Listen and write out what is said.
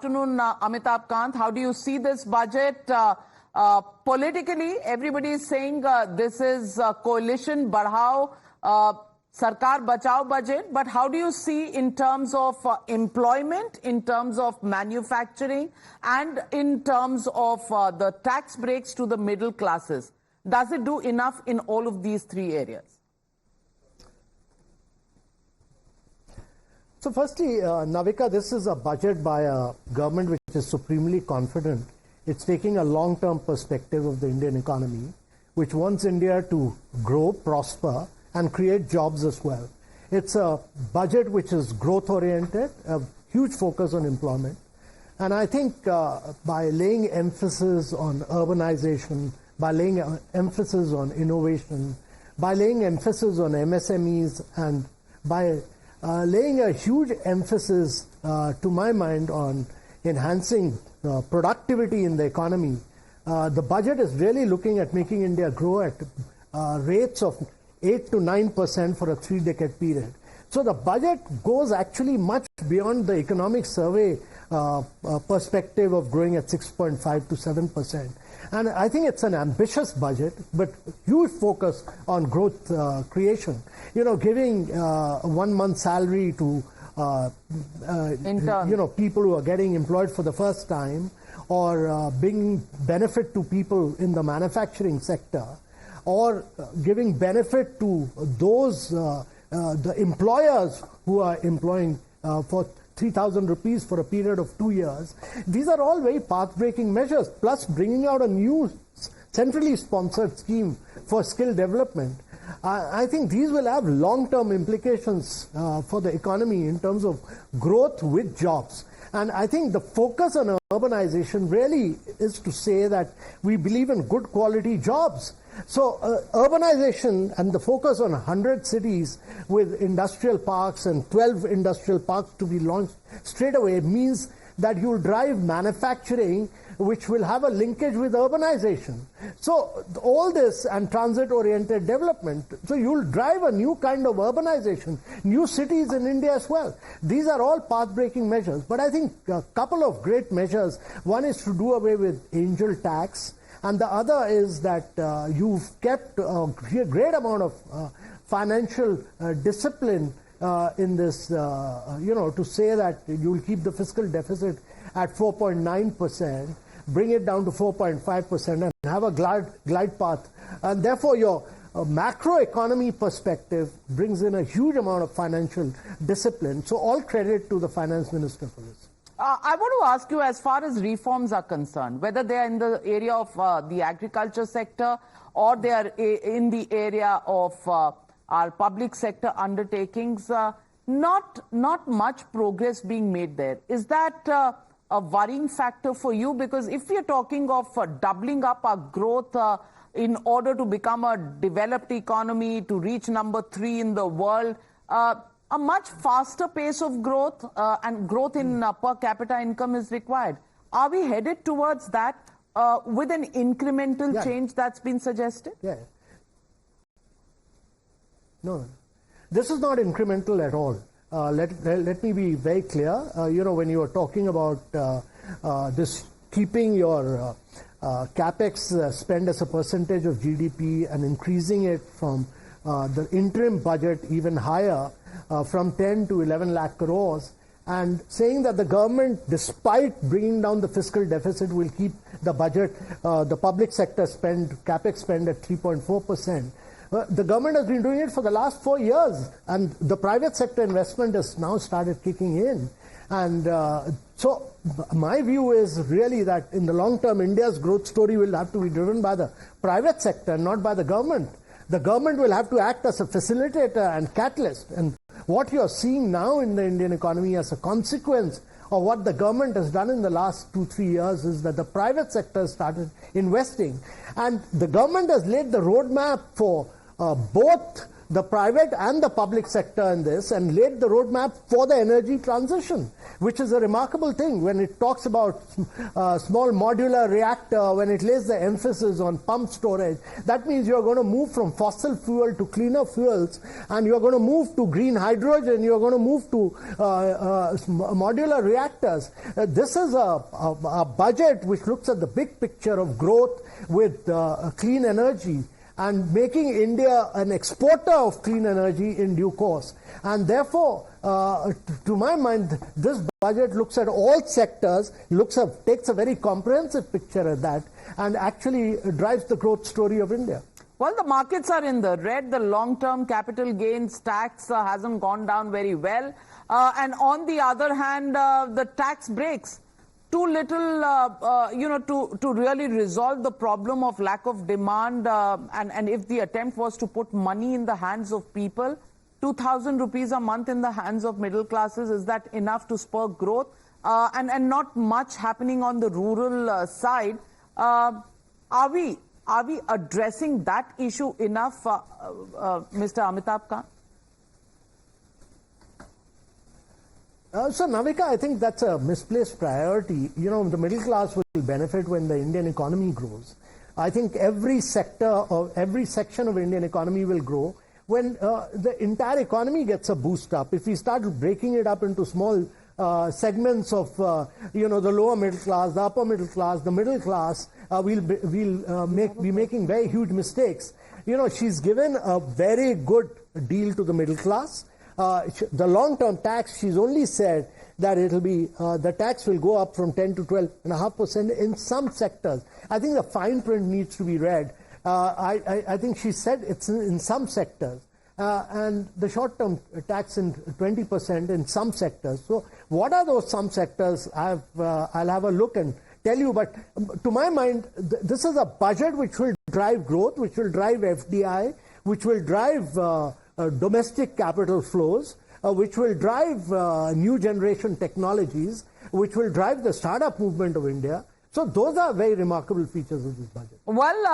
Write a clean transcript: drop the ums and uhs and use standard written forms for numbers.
afternoon, Amitabh Kant. How do you see this budget? Politically, everybody is saying this is coalition Badhao, Sarkar Bachao budget. But how do you see in terms of employment, in terms of manufacturing, and in terms of the tax breaks to the middle classes? Does it do enough in all of these three areas? So firstly, Navika, this is a budget by a government which is supremely confident. It's taking a long-term perspective of the Indian economy, which wants India to grow, prosper, and create jobs as well. It's a budget which is growth-oriented, a huge focus on employment. And I think by laying emphasis on urbanization, by laying emphasis on innovation, by laying emphasis on MSMEs, and by laying a huge emphasis, to my mind, on enhancing productivity in the economy. The budget is really looking at making India grow at rates of 8 to 9% for a 3-decade period. So the budget goes actually much beyond the economic survey perspective of growing at 6.5 to 7%. And I think it's an ambitious budget, but huge focus on growth creation. You know, giving 1 month's salary to people who are getting employed for the first time, or bringing benefit to people in the manufacturing sector, or giving benefit to those the employers who are employing for 3,000 rupees for a period of 2 years. These are all very path-breaking measures, plus bringing out a new centrally sponsored scheme for skill development. I think these will have long-term implications for the economy in terms of growth with jobs. And I think the focus on urbanization really is to say that we believe in good quality jobs. So urbanization and the focus on 100 cities with industrial parks and 12 industrial parks to be launched straight away means that you'll drive manufacturing, which will have a linkage with urbanization. So all this and transit-oriented development. So you'll drive a new kind of urbanization, new cities in India as well. These are all path-breaking measures. But I think a couple of great measures. One is to do away with angel tax. And the other is that you've kept a great amount of financial discipline in this, to say that you'll keep the fiscal deficit at 4.9%, bring it down to 4.5%, and have a glide path. And therefore, your macroeconomy perspective brings in a huge amount of financial discipline. So all credit to the finance minister for this. I want to ask you, as far as reforms are concerned, whether they are in the area of the agriculture sector or they are in the area of our public sector undertakings, not much progress being made there. Is that a worrying factor for you? Because if we are talking of doubling up our growth in order to become a developed economy, to reach number 3 in the world, a much faster pace of growth and growth in per capita income is required. Are we headed towards that with an incremental change that's been suggested? Yeah. No, this is not incremental at all. Let me be very clear. When you are talking about this keeping your capex spend as a percentage of GDP and increasing it from the interim budget even higher, from 10 to 11 lakh crores, and saying that the government, despite bringing down the fiscal deficit, will keep the budget, the public sector spend, capex spend at 3.4%. The government has been doing it for the last 4 years, and the private sector investment has now started kicking in. And so my view is really that in the long term, India's growth story will have to be driven by the private sector, not by the government. The government will have to act as a facilitator and catalyst. And what you're seeing now in the Indian economy as a consequence of what the government has done in the last 2-3 years is that the private sector has started investing. And the government has laid the roadmap for both the private and the public sector in this and laid the roadmap for the energy transition, which is a remarkable thing when it talks about small modular reactor, when it lays the emphasis on pump storage. That means you're going to move from fossil fuel to cleaner fuels, and you're going to move to green hydrogen, you're going to move to modular reactors. This is a budget which looks at the big picture of growth with clean energy and making India an exporter of clean energy in due course. And therefore, to my mind, this budget looks at all sectors, takes a very comprehensive picture of that, and actually drives the growth story of India. Well, the markets are in the red. The long-term capital gains tax hasn't gone down very well. And on the other hand, the tax breaks too little, to really resolve the problem of lack of demand. And if the attempt was to put money in the hands of people, 2,000 rupees a month in the hands of middle classes, is that enough to spur growth? And not much happening on the rural side. Are we addressing that issue enough, Mr. Amitabh Kant? So, Navika, I think that's a misplaced priority. You know, the middle class will benefit when the Indian economy grows. I think every sector or every section of Indian economy will grow when the entire economy gets a boost up. If we start breaking it up into small segments of, the lower middle class, the upper middle class, the middle class, we'll be making very huge mistakes. You know, she's given a very good deal to the middle class. The long-term tax, she's only said that it'll be, the tax will go up from 10 to 12.5% in some sectors. I think the fine print needs to be read. I think she said it's in some sectors. And the short-term tax in 20% in some sectors. So what are those some sectors? I'll have a look and tell you. But to my mind, this is a budget which will drive growth, which will drive FDI, which will drive domestic capital flows, which will drive new generation technologies, which will drive the startup movement of India. So those are very remarkable features of this budget. Well,